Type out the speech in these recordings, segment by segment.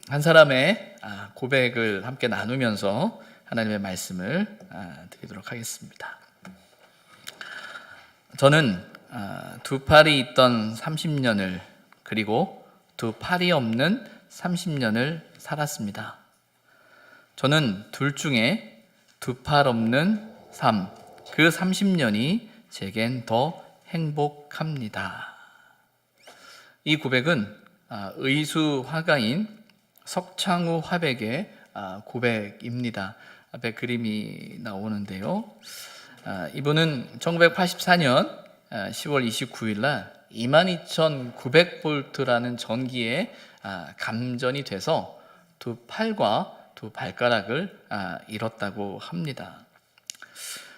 한 사람의 고백을 함께 나누면서 하나님의 말씀을 드리도록 하겠습니다. 저는 두 팔이 있던 30년을 그리고 두 팔이 없는 30년을 살았습니다. 저는 둘 중에 두 팔 없는 삶, 그 30년이 제겐 더 행복합니다. 이 고백은 의수 화가인 석창우 화백의 고백입니다. 앞에 그림이 나오는데요. 이분은 1984년 10월 29일 날 22,900볼트라는 전기에 감전이 돼서 두 팔과 두 발가락을 잃었다고 합니다.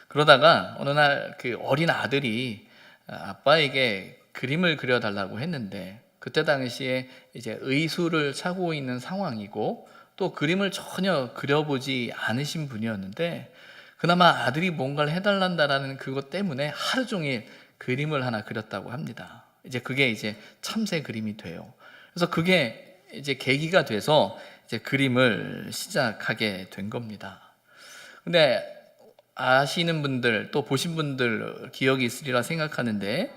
그러다가 어느 날 그 어린 아들이 아빠에게 그림을 그려달라고 했는데, 그때 당시에 이제 의수를 차고 있는 상황이고 또 그림을 전혀 그려보지 않으신 분이었는데, 그나마 아들이 뭔가를 해달란다라는 그것 때문에 하루 종일 그림을 하나 그렸다고 합니다. 그게 참새 그림이 돼요. 그래서 그게 이제 계기가 돼서 이제 그림을 시작하게 된 겁니다. 근데 아시는 분들 또 보신 분들 기억이 있으리라 생각하는데,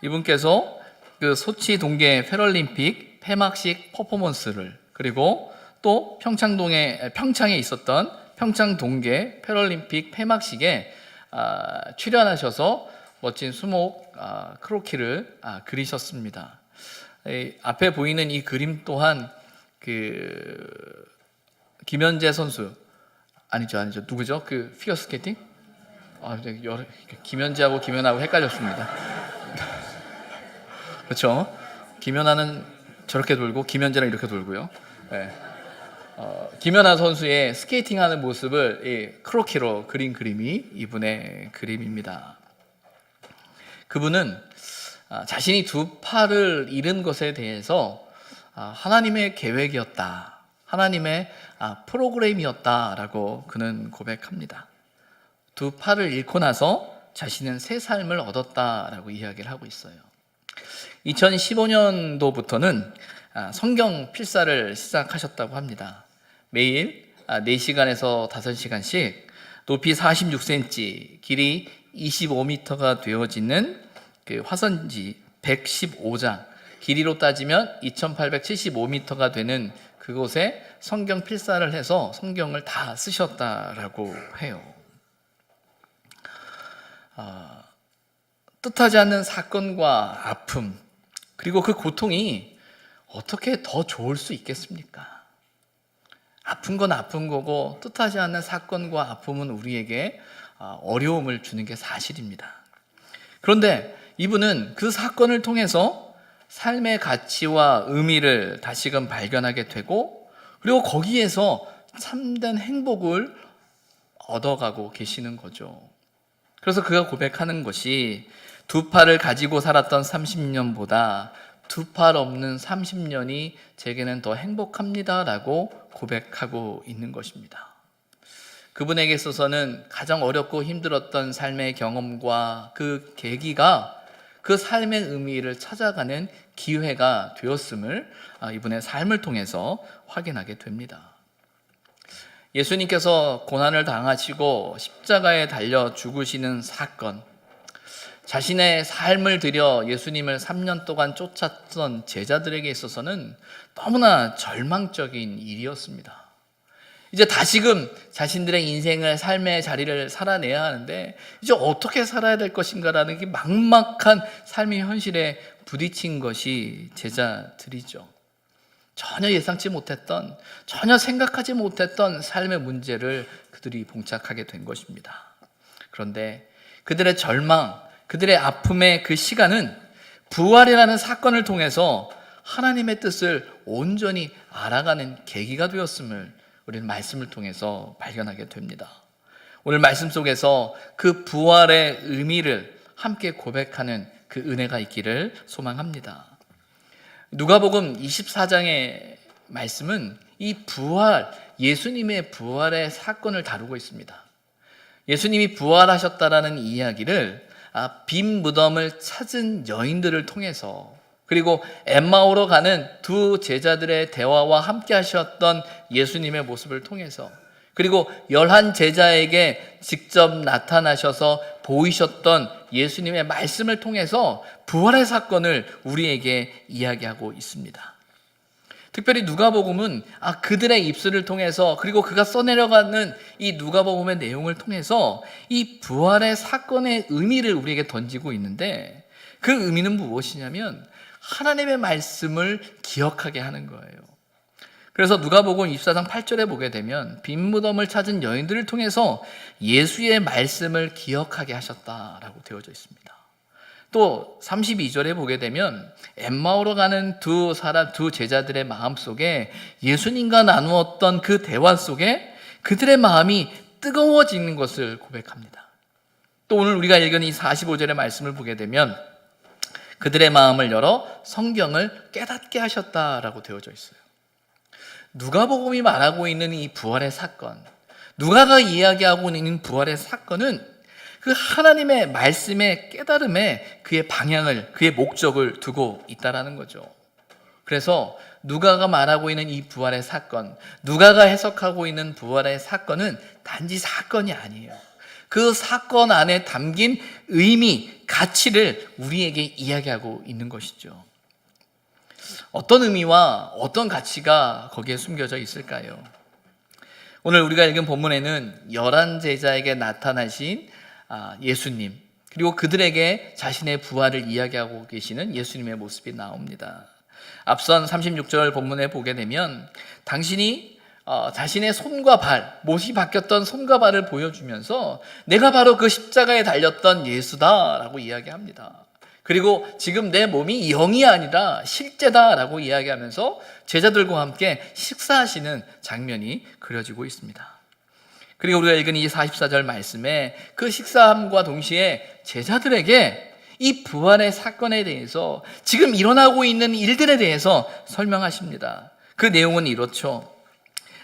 이분께서 그 소치 동계 패럴림픽 폐막식 퍼포먼스를, 그리고 또 평창에 있었던 평창 동계 패럴림픽 폐막식에 출연하셔서 멋진 수목 크로키를 그리셨습니다. 앞에 보이는 이 그림 또한 그 김연재 선수 아니죠 누구죠? 그 피겨 스케이팅? 김연재하고 김연아하고 헷갈렸습니다. 그렇죠? 김연아는 저렇게 돌고 김연재는 이렇게 돌고요. 네. 김연아 선수의 스케이팅하는 모습을 크로키로 그린 그림이 이분의 그림입니다. 그분은 자신이 두 팔을 잃은 것에 대해서 하나님의 계획이었다, 하나님의 프로그램이었다라고 그는 고백합니다. 두 팔을 잃고 나서 자신은 새 삶을 얻었다라고 이야기를 하고 있어요. 2015년도부터는 성경 필사를 시작하셨다고 합니다. 매일 4시간에서 5시간씩 높이 46cm, 길이 25m가 되어지는 그 화선지 115장, 길이로 따지면 2875m가 되는 그곳에 성경 필사를 해서 성경을 다 쓰셨다라고 해요. 뜻하지 않는 사건과 아픔, 그리고 그 고통이 어떻게 더 좋을 수 있겠습니까? 아픈 건 아픈 거고 뜻하지 않는 사건과 아픔은 우리에게 어려움을 주는 게 사실입니다. 그런데 이분은 그 사건을 통해서 삶의 가치와 의미를 다시금 발견하게 되고, 그리고 거기에서 참된 행복을 얻어가고 계시는 거죠. 그래서 그가 고백하는 것이 두 팔을 가지고 살았던 30년보다 두 팔 없는 30년이 제게는 더 행복합니다라고 고백하고 있는 것입니다. 그분에게 있어서는 가장 어렵고 힘들었던 삶의 경험과 그 계기가 그 삶의 의미를 찾아가는 기회가 되었음을 이분의 삶을 통해서 확인하게 됩니다. 예수님께서 고난을 당하시고 십자가에 달려 죽으시는 사건, 자신의 삶을 들여 예수님을 3년 동안 쫓았던 제자들에게 있어서는 너무나 절망적인 일이었습니다. 이제 다시금 자신들의 인생을, 삶의 자리를 살아내야 하는데 이제 어떻게 살아야 될 것인가라는 게 막막한 삶의 현실에 부딪힌 것이 제자들이죠. 전혀 예상치 못했던, 전혀 생각하지 못했던 삶의 문제를 그들이 봉착하게 된 것입니다. 그런데 그들의 절망, 그들의 아픔의 그 시간은 부활이라는 사건을 통해서 하나님의 뜻을 온전히 알아가는 계기가 되었음을 우리는 말씀을 통해서 발견하게 됩니다. 오늘 말씀 속에서 그 부활의 의미를 함께 고백하는 그 은혜가 있기를 소망합니다. 누가복음 24장의 말씀은 이 부활, 예수님의 부활의 사건을 다루고 있습니다. 예수님이 부활하셨다라는 이야기를 빈 무덤을 찾은 여인들을 통해서 그리고 엠마오로 가는 두 제자들의 대화와 함께 하셨던 예수님의 모습을 통해서, 그리고 11 제자에게 직접 나타나셔서 보이셨던 예수님의 말씀을 통해서 부활의 사건을 우리에게 이야기하고 있습니다. 특별히 누가복음은 그들의 입술을 통해서, 그리고 그가 써내려가는 이 누가복음의 내용을 통해서 이 부활의 사건의 의미를 우리에게 던지고 있는데, 그 의미는 무엇이냐면 하나님의 말씀을 기억하게 하는 거예요. 그래서 누가복음 24장 8절에 보게 되면 빈 무덤을 찾은 여인들을 통해서 예수의 말씀을 기억하게 하셨다라고 되어져 있습니다. 또 32절에 보게 되면 엠마오로 가는 두 제자들의 마음속에 예수님과 나누었던 그 대화 속에 그들의 마음이 뜨거워지는 것을 고백합니다. 또 오늘 우리가 읽은 이 45절의 말씀을 보게 되면 그들의 마음을 열어 성경을 깨닫게 하셨다라고 되어져 있어요. 누가복음이 말하고 있는 이 부활의 사건, 누가가 이야기하고 있는 부활의 사건은 그 하나님의 말씀의 깨달음에 그의 방향을, 그의 목적을 두고 있다라는 거죠. 그래서 누가가 말하고 있는 이 부활의 사건, 누가가 해석하고 있는 부활의 사건은 단지 사건이 아니에요. 그 사건 안에 담긴 의미, 가치를 우리에게 이야기하고 있는 것이죠. 어떤 의미와 어떤 가치가 거기에 숨겨져 있을까요? 오늘 우리가 읽은 본문에는 11 제자에게 나타나신 예수님, 그리고 그들에게 자신의 부활을 이야기하고 계시는 예수님의 모습이 나옵니다. 앞선 36절 본문에 보게 되면 당신이 자신의 손과 발, 못이 박혔던 손과 발을 보여주면서 내가 바로 그 십자가에 달렸던 예수다라고 이야기합니다. 그리고 지금 내 몸이 영이 아니라 실제다라고 이야기하면서 제자들과 함께 식사하시는 장면이 그려지고 있습니다. 그리고 우리가 읽은 이 44절 말씀에 그 식사함과 동시에 제자들에게 이 부활의 사건에 대해서, 지금 일어나고 있는 일들에 대해서 설명하십니다. 그 내용은 이렇죠.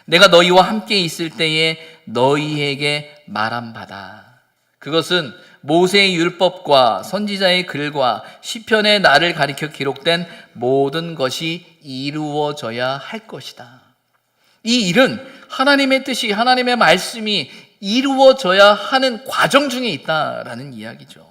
내가 너희와 함께 있을 때에 너희에게 말한 바다. 그것은 모세의 율법과 선지자의 글과 시편의 나를 가리켜 기록된 모든 것이 이루어져야 할 것이다. 이 일은 하나님의 뜻이, 하나님의 말씀이 이루어져야 하는 과정 중에 있다라는 이야기죠.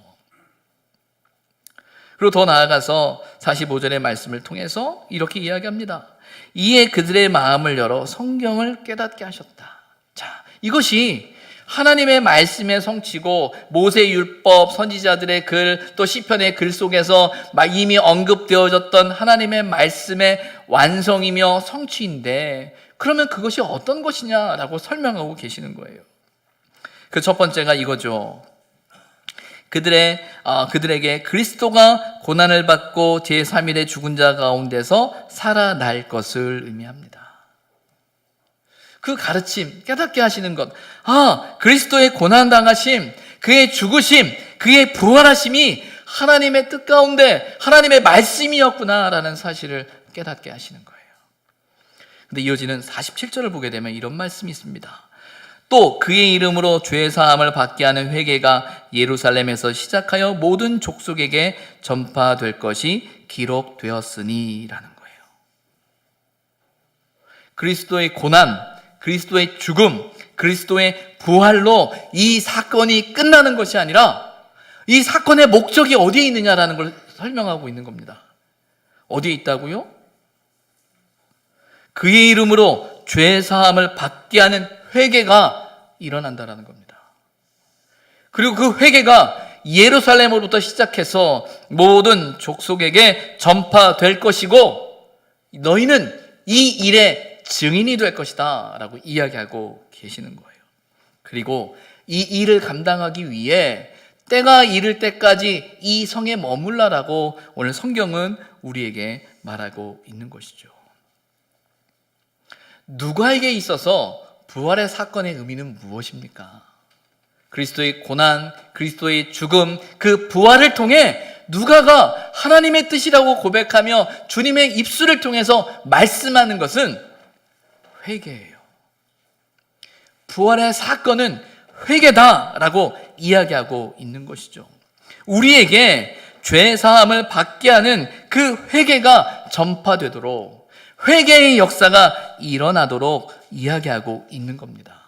그리고 더 나아가서 45절의 말씀을 통해서 이렇게 이야기합니다. 이에 그들의 마음을 열어 성경을 깨닫게 하셨다. 자, 이것이 하나님의 말씀의 성취고 모세의 율법, 선지자들의 글, 또 시편의 글 속에서 이미 언급되어졌던 하나님의 말씀의 완성이며 성취인데, 그러면 그것이 어떤 것이냐라고 설명하고 계시는 거예요. 그 첫 번째가 이거죠. 그들에게 그리스도가 고난을 받고 제3일에 죽은 자 가운데서 살아날 것을 의미합니다. 그 가르침, 깨닫게 하시는 것, 그리스도의 고난당하심, 그의 죽으심, 그의 부활하심이 하나님의 뜻 가운데 하나님의 말씀이었구나라는 사실을 깨닫게 하시는 거예요. 근데 이어지는 47절을 보게 되면 이런 말씀이 있습니다. 또 그의 이름으로 죄 사함을 받게 하는 회개가 예루살렘에서 시작하여 모든 족속에게 전파될 것이 기록되었으니라는 거예요. 그리스도의 고난, 그리스도의 죽음, 그리스도의 부활로 이 사건이 끝나는 것이 아니라 이 사건의 목적이 어디에 있느냐라는 걸 설명하고 있는 겁니다. 어디에 있다고요? 그의 이름으로 죄 사함을 받게 하는 회개가 일어난다라는 겁니다. 그리고 그 회개가 예루살렘으로부터 시작해서 모든 족속에게 전파될 것이고 너희는 이 일의 증인이 될 것이다 라고 이야기하고 계시는 거예요. 그리고 이 일을 감당하기 위해 때가 이를 때까지 이 성에 머물라라고 오늘 성경은 우리에게 말하고 있는 것이죠. 누가에게 있어서 부활의 사건의 의미는 무엇입니까? 그리스도의 고난, 그리스도의 죽음, 그 부활을 통해 누가가 하나님의 뜻이라고 고백하며 주님의 입술을 통해서 말씀하는 것은 회개예요. 부활의 사건은 회개다라고 이야기하고 있는 것이죠. 우리에게 죄 사함을 받게 하는 그 회개가 전파되도록, 회개의 역사가 일어나도록 이야기하고 있는 겁니다.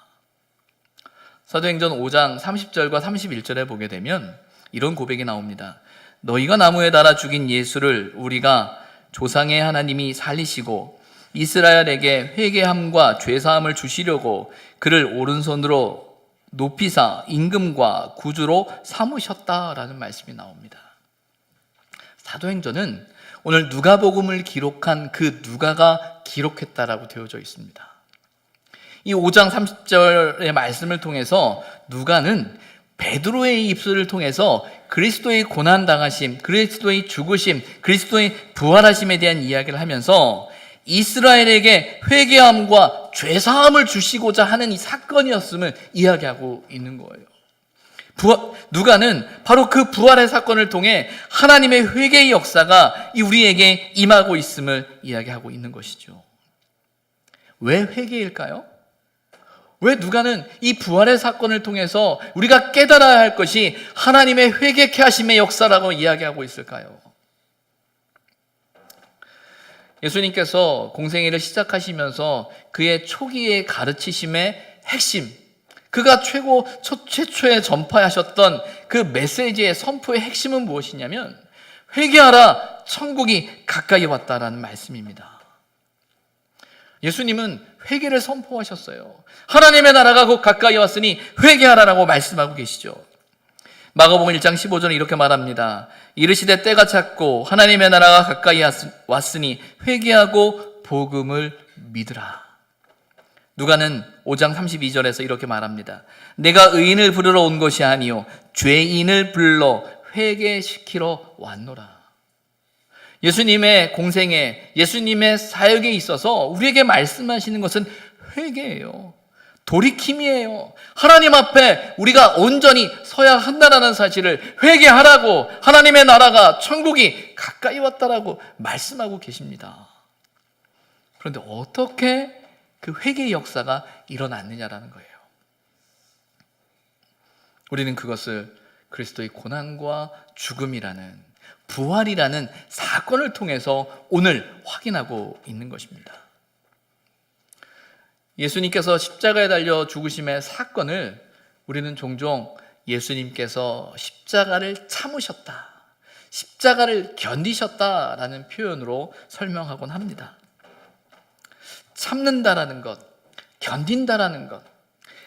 사도행전 5장 30절과 31절에 보게 되면 이런 고백이 나옵니다. 너희가 나무에 달아 죽인 예수를 우리가 조상의 하나님이 살리시고 이스라엘에게 회개함과 죄사함을 주시려고 그를 오른손으로 높이사 임금과 구주로 삼으셨다라는 말씀이 나옵니다. 사도행전은 오늘 누가복음을 기록한 그 누가가 기록했다라고 되어져 있습니다. 이 5장 30절의 말씀을 통해서 누가는 베드로의 입술을 통해서 그리스도의 고난당하심, 그리스도의 죽으심, 그리스도의 부활하심에 대한 이야기를 하면서 이스라엘에게 회개함과 죄사함을 주시고자 하는 이 사건이었음을 이야기하고 있는 거예요. 누가는 바로 그 부활의 사건을 통해 하나님의 회개의 역사가 우리에게 임하고 있음을 이야기하고 있는 것이죠. 왜 회개일까요? 왜 누가는 이 부활의 사건을 통해서 우리가 깨달아야 할 것이 하나님의 회개케 하심의 역사라고 이야기하고 있을까요? 예수님께서 공생애를 시작하시면서 그의 초기의 가르치심의 핵심, 그가 최초에 전파하셨던 그 메시지의 선포의 핵심은 무엇이냐면 회개하라, 천국이 가까이 왔다라는 말씀입니다. 예수님은 회개를 선포하셨어요. 하나님의 나라가 곧 가까이 왔으니 회개하라라고 말씀하고 계시죠. 마가복음 1장 15절은 이렇게 말합니다. 이르시되 때가 찼고 하나님의 나라가 가까이 왔으니 회개하고 복음을 믿으라. 누가는 5장 32절에서 이렇게 말합니다. 내가 의인을 부르러 온 것이 아니요 죄인을 불러 회개시키러 왔노라. 예수님의 공생애, 예수님의 사역에 있어서 우리에게 말씀하시는 것은 회개예요. 돌이킴이에요. 하나님 앞에 우리가 온전히 서야 한다는 사실을 회개하라고, 하나님의 나라가, 천국이 가까이 왔다라고 말씀하고 계십니다. 그런데 어떻게 그 회개의 역사가 일어났느냐라는 거예요. 우리는 그것을 그리스도의 고난과 죽음이라는, 부활이라는 사건을 통해서 오늘 확인하고 있는 것입니다. 예수님께서 십자가에 달려 죽으심의 사건을 우리는 종종 예수님께서 십자가를 참으셨다, 십자가를 견디셨다라는 표현으로 설명하곤 합니다. 참는다라는 것, 견딘다라는 것,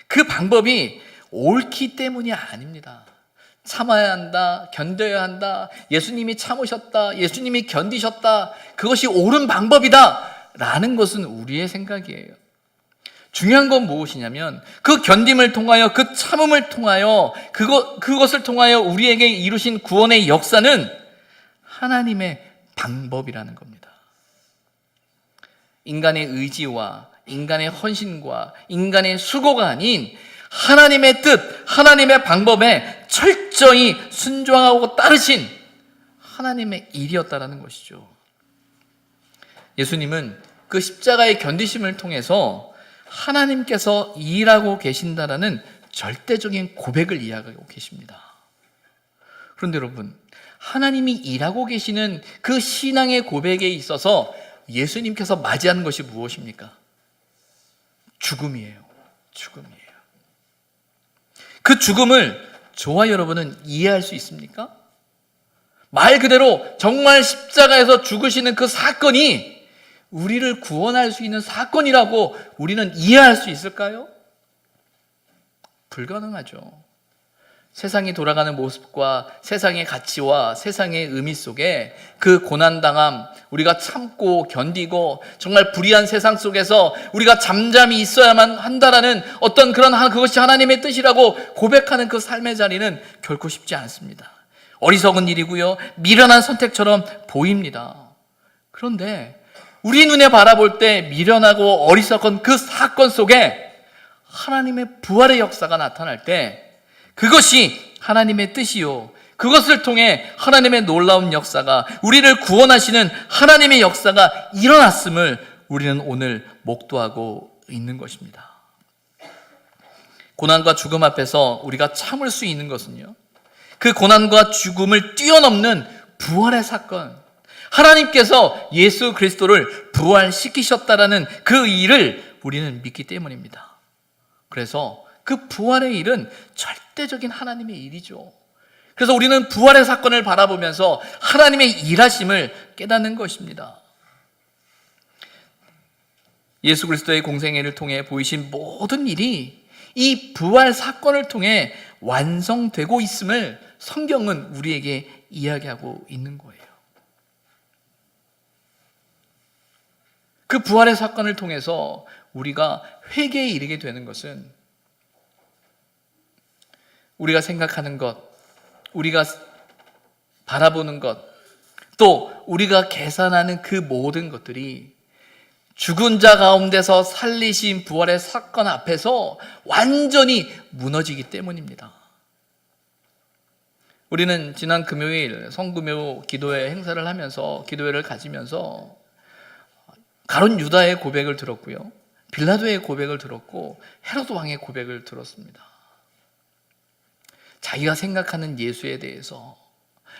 그 방법이 옳기 때문이 아닙니다. 참아야 한다, 견뎌야 한다, 예수님이 참으셨다, 예수님이 견디셨다, 그것이 옳은 방법이다 라는 것은 우리의 생각이에요. 중요한 건 무엇이냐면 그 견딤을 통하여, 그 참음을 통하여, 그것을 통하여 우리에게 이루신 구원의 역사는 하나님의 방법이라는 겁니다. 인간의 의지와 인간의 헌신과 인간의 수고가 아닌 하나님의 뜻, 하나님의 방법에 철저히 순종하고 따르신 하나님의 일이었다라는 것이죠. 예수님은 그 십자가의 견디심을 통해서 하나님께서 일하고 계신다라는 절대적인 고백을 이야기하고 계십니다. 그런데 여러분, 하나님이 일하고 계시는 그 신앙의 고백에 있어서 예수님께서 맞이하는 것이 무엇입니까? 죽음이에요. 죽음이에요. 그 죽음을 저와 여러분은 이해할 수 있습니까? 말 그대로 정말 십자가에서 죽으시는 그 사건이 우리를 구원할 수 있는 사건이라고 우리는 이해할 수 있을까요? 불가능하죠. 세상이 돌아가는 모습과 세상의 가치와 세상의 의미 속에 그 고난당함, 우리가 참고 견디고 정말 불의한 세상 속에서 우리가 잠잠히 있어야만 한다라는 어떤 그것이 하나님의 뜻이라고 고백하는 그 삶의 자리는 결코 쉽지 않습니다. 어리석은 일이고요, 미련한 선택처럼 보입니다. 그런데 우리 눈에 바라볼 때 미련하고 어리석은 그 사건 속에 하나님의 부활의 역사가 나타날 때 그것이 하나님의 뜻이요, 그것을 통해 하나님의 놀라운 역사가, 우리를 구원하시는 하나님의 역사가 일어났음을 우리는 오늘 목도하고 있는 것입니다. 고난과 죽음 앞에서 우리가 참을 수 있는 것은요, 그 고난과 죽음을 뛰어넘는 부활의 사건, 하나님께서 예수 그리스도를 부활시키셨다라는 그 일을 우리는 믿기 때문입니다. 그래서 그 부활의 일은 절대적인 하나님의 일이죠. 그래서 우리는 부활의 사건을 바라보면서 하나님의 일하심을 깨닫는 것입니다. 예수 그리스도의 공생애를 통해 보이신 모든 일이 이 부활 사건을 통해 완성되고 있음을 성경은 우리에게 이야기하고 있는 거예요. 그 부활의 사건을 통해서 우리가 회개에 이르게 되는 것은 우리가 생각하는 것, 우리가 바라보는 것, 또 우리가 계산하는 그 모든 것들이 죽은 자 가운데서 살리신 부활의 사건 앞에서 완전히 무너지기 때문입니다. 우리는 지난 금요일 성금요 기도회 행사를 하면서 기도회를 가지면서 가룟 유다의 고백을 들었고요, 빌라도의 고백을 들었고 헤로드 왕의 고백을 들었습니다. 자기가 생각하는 예수에 대해서,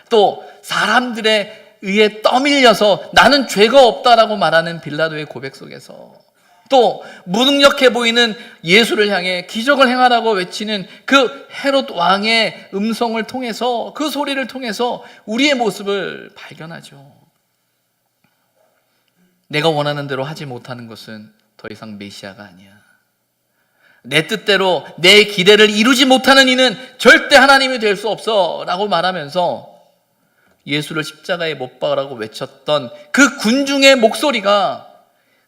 또 사람들의 의에 떠밀려서 나는 죄가 없다라고 말하는 빌라도의 고백 속에서, 또 무능력해 보이는 예수를 향해 기적을 행하라고 외치는 그 헤롯 왕의 음성을 통해서, 그 소리를 통해서 우리의 모습을 발견하죠. 내가 원하는 대로 하지 못하는 것은 더 이상 메시아가 아니야. 내 뜻대로 내 기대를 이루지 못하는 이는 절대 하나님이 될 수 없어 라고 말하면서 예수를 십자가에 못 박으라고 외쳤던 그 군중의 목소리가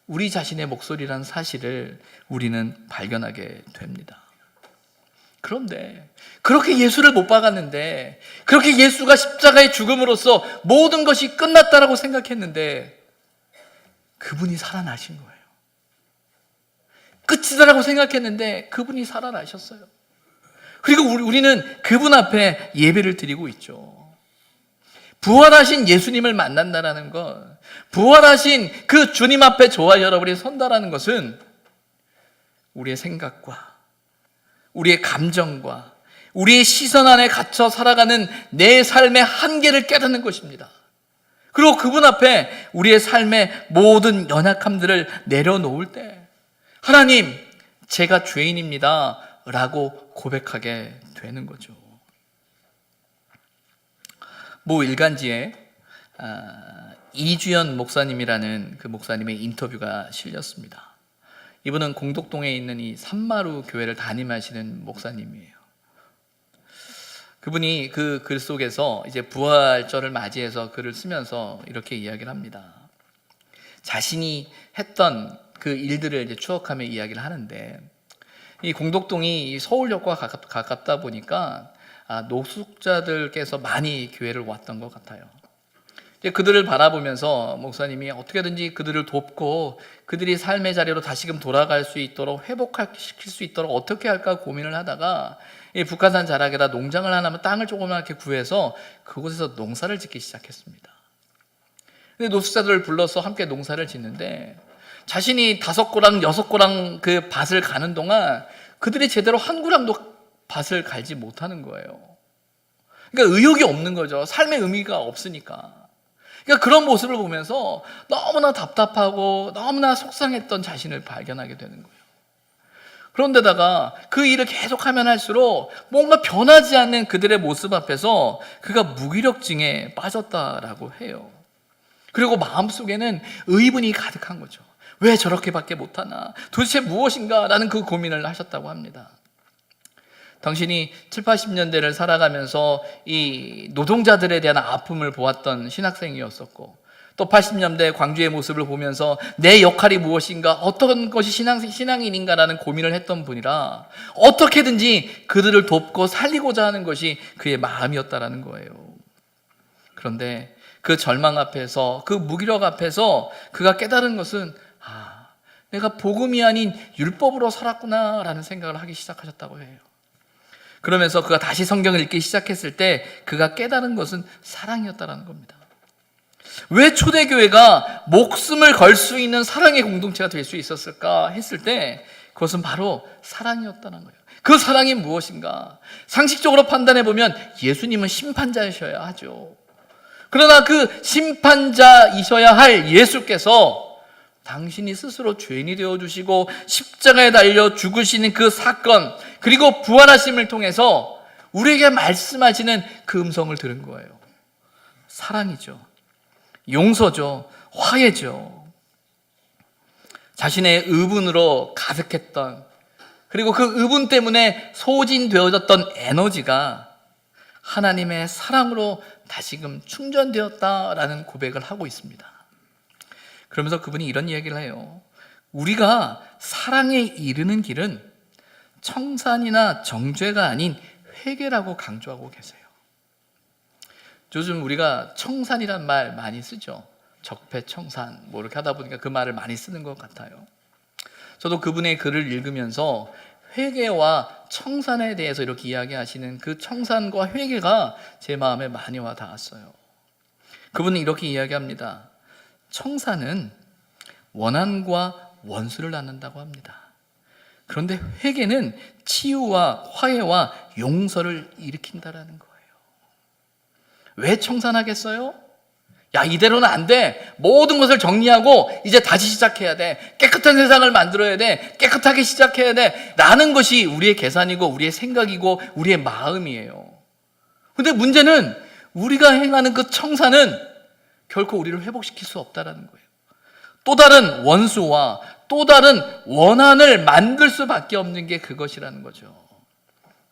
우리 자신의 목소리라는 사실을 우리는 발견하게 됩니다. 그런데 그렇게 예수를 못 박았는데, 그렇게 예수가 십자가의 죽음으로써 모든 것이 끝났다라고 생각했는데 그분이 살아나신 거예요. 끝이다라고 생각했는데 그분이 살아나셨어요. 그리고 우리는 그분 앞에 예배를 드리고 있죠. 부활하신 예수님을 만난다라는 것, 부활하신 그 주님 앞에 저와 여러분이 선다라는 것은 우리의 생각과 우리의 감정과 우리의 시선 안에 갇혀 살아가는 내 삶의 한계를 깨닫는 것입니다. 그리고 그분 앞에 우리의 삶의 모든 연약함들을 내려놓을 때 하나님, 제가 죄인입니다 라고 고백하게 되는 거죠. 모 일간지에 이주연 목사님이라는 그 목사님의 인터뷰가 실렸습니다. 이분은 공덕동에 있는 이 산마루 교회를 담임하시는 목사님이에요. 그분이 그 글 속에서 이제 부활절을 맞이해서 글을 쓰면서 이렇게 이야기를 합니다. 자신이 했던 그 일들을 이제 추억하며 이야기를 하는데, 이 공덕동이 서울역과 가깝다 보니까 노숙자들께서 많이 교회를 왔던 것 같아요. 이제 그들을 바라보면서 목사님이 어떻게든지 그들을 돕고 그들이 삶의 자리로 다시금 돌아갈 수 있도록, 회복시킬 수 있도록 어떻게 할까 고민을 하다가 이 북한산 자락에다 농장을 하나만 땅을 조그맣게 구해서 그곳에서 농사를 짓기 시작했습니다. 근데 노숙자들을 불러서 함께 농사를 짓는데 자신이 5고랑 6고랑 그 밭을 가는 동안 그들이 제대로 한 고랑도 밭을 갈지 못하는 거예요. 그러니까 의욕이 없는 거죠. 삶의 의미가 없으니까. 그러니까 그런 모습을 보면서 너무나 답답하고 너무나 속상했던 자신을 발견하게 되는 거예요. 그런데다가 그 일을 계속하면 할수록 뭔가 변하지 않는 그들의 모습 앞에서 그가 무기력증에 빠졌다라고 해요. 그리고 마음속에는 의문이 가득한 거죠. 왜 저렇게밖에 못하나? 도대체 무엇인가? 라는 그 고민을 하셨다고 합니다. 당신이 7, 80년대를 살아가면서 이 노동자들에 대한 아픔을 보았던 신학생이었었고, 또 80년대 광주의 모습을 보면서 내 역할이 무엇인가, 어떤 것이 신앙인인가라는 고민을 했던 분이라 어떻게든지 그들을 돕고 살리고자 하는 것이 그의 마음이었다라는 거예요. 그런데 그 절망 앞에서, 그 무기력 앞에서 그가 깨달은 것은 내가 복음이 아닌 율법으로 살았구나라는 생각을 하기 시작하셨다고 해요. 그러면서 그가 다시 성경을 읽기 시작했을 때 그가 깨달은 것은 사랑이었다라는 겁니다. 왜 초대교회가 목숨을 걸 수 있는 사랑의 공동체가 될 수 있었을까 했을 때 그것은 바로 사랑이었다는 거예요. 그 사랑이 무엇인가? 상식적으로 판단해 보면 예수님은 심판자이셔야 하죠. 그러나 그 심판자이셔야 할 예수께서 당신이 스스로 죄인이 되어주시고 십자가에 달려 죽으시는 그 사건, 그리고 부활하심을 통해서 우리에게 말씀하시는 그 음성을 들은 거예요. 사랑이죠. 용서죠. 화해죠. 자신의 의분으로 가득했던, 그리고 그 의분 때문에 소진되어졌던 에너지가 하나님의 사랑으로 다시금 충전되었다라는 고백을 하고 있습니다. 그러면서 그분이 이런 이야기를 해요. 우리가 사랑에 이르는 길은 청산이나 정죄가 아닌 회개라고 강조하고 계세요. 요즘 우리가 청산이란 말 많이 쓰죠. 적폐청산 뭐 이렇게 하다 보니까 그 말을 많이 쓰는 것 같아요. 저도 그분의 글을 읽으면서 회개와 청산에 대해서 이렇게 이야기하시는 그 청산과 회개가 제 마음에 많이 와 닿았어요. 그분은 이렇게 이야기합니다. 청산은 원한과 원수를 낳는다고 합니다. 그런데 회개는 치유와 화해와 용서를 일으킨다라는 거예요. 왜 청산하겠어요? 야, 이대로는 안 돼. 모든 것을 정리하고 이제 다시 시작해야 돼. 깨끗한 세상을 만들어야 돼. 깨끗하게 시작해야 돼. 라는 것이 우리의 계산이고 우리의 생각이고 우리의 마음이에요. 근데 문제는 우리가 행하는 그 청산은 결코 우리를 회복시킬 수 없다는 거예요. 또 다른 원수와 또 다른 원한을 만들 수밖에 없는 게 그것이라는 거죠.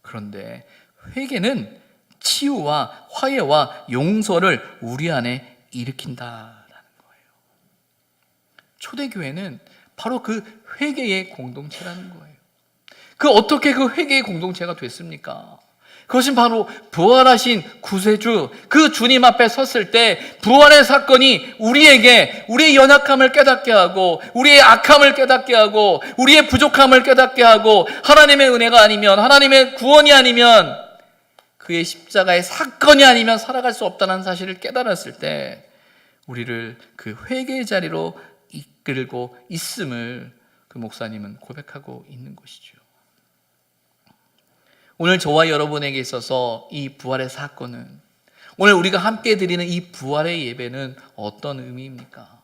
그런데 회개는 치유와 화해와 용서를 우리 안에 일으킨다라는 거예요. 초대교회는 바로 그 회개의 공동체라는 거예요. 어떻게 그 회개의 공동체가 됐습니까? 그것은 바로 부활하신 구세주, 그 주님 앞에 섰을 때 부활의 사건이 우리에게 우리의 연약함을 깨닫게 하고 우리의 악함을 깨닫게 하고 우리의 부족함을 깨닫게 하고 하나님의 은혜가 아니면, 하나님의 구원이 아니면, 그의 십자가의 사건이 아니면 살아갈 수 없다는 사실을 깨달았을 때 우리를 그 회개의 자리로 이끌고 있음을 그 목사님은 고백하고 있는 것이죠. 오늘 저와 여러분에게 있어서 이 부활의 사건은, 오늘 우리가 함께 드리는 이 부활의 예배는 어떤 의미입니까?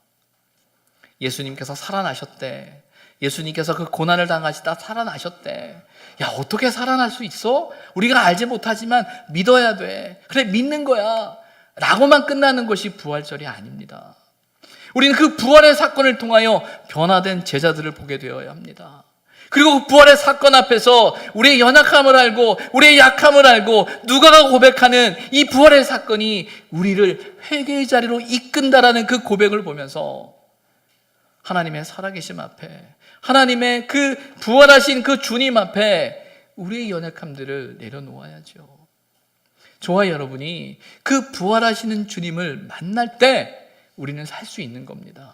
예수님께서 살아나셨대. 예수님께서 그 고난을 당하시다 살아나셨대. 야, 어떻게 살아날 수 있어? 우리가 알지 못하지만 믿어야 돼. 그래, 믿는 거야. 라고만 끝나는 것이 부활절이 아닙니다. 우리는 그 부활의 사건을 통하여 변화된 제자들을 보게 되어야 합니다. 그리고 그 부활의 사건 앞에서 우리의 연약함을 알고 우리의 약함을 알고 누가가 고백하는 이 부활의 사건이 우리를 회개의 자리로 이끈다라는 그 고백을 보면서 하나님의 살아계심 앞에, 하나님의 그 부활하신 그 주님 앞에 우리의 연약함들을 내려놓아야죠. 저와 여러분이 그 부활하시는 주님을 만날 때 우리는 살 수 있는 겁니다.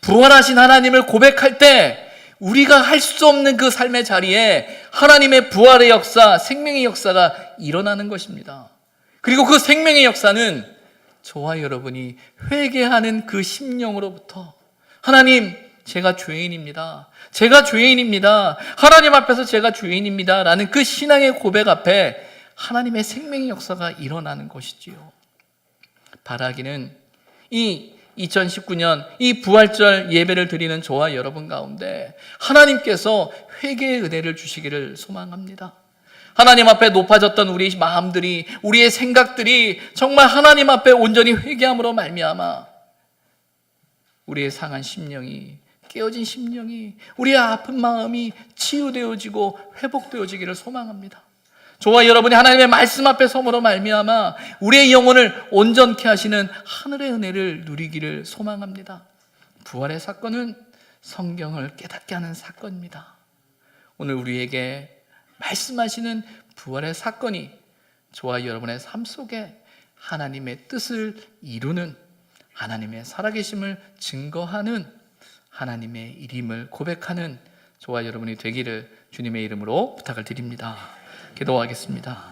부활하신 하나님을 고백할 때 우리가 할 수 없는 그 삶의 자리에 하나님의 부활의 역사, 생명의 역사가 일어나는 것입니다. 그리고 그 생명의 역사는 저와 여러분이 회개하는 그 심령으로부터, 하나님, 제가 죄인입니다. 제가 죄인입니다. 하나님 앞에서 제가 죄인입니다. 라는 그 신앙의 고백 앞에 하나님의 생명의 역사가 일어나는 것이지요. 바라기는 이 2019년 이 부활절 예배를 드리는 저와 여러분 가운데 하나님께서 회개의 은혜를 주시기를 소망합니다. 하나님 앞에 높아졌던 우리 마음들이, 우리의 생각들이 정말 하나님 앞에 온전히 회개함으로 말미암아 우리의 상한 심령이, 깨어진 심령이, 우리의 아픈 마음이 치유되어지고 회복되어지기를 소망합니다. 저와 여러분이 하나님의 말씀 앞에 섬으로 말미암아 우리의 영혼을 온전케 하시는 하늘의 은혜를 누리기를 소망합니다. 부활의 사건은 성경을 깨닫게 하는 사건입니다. 오늘 우리에게 말씀하시는 부활의 사건이 저와 여러분의 삶 속에 하나님의 뜻을 이루는, 하나님의 살아계심을 증거하는, 하나님의 이름을 고백하는 저와 여러분이 되기를 주님의 이름으로 부탁을 드립니다. 기도하겠습니다.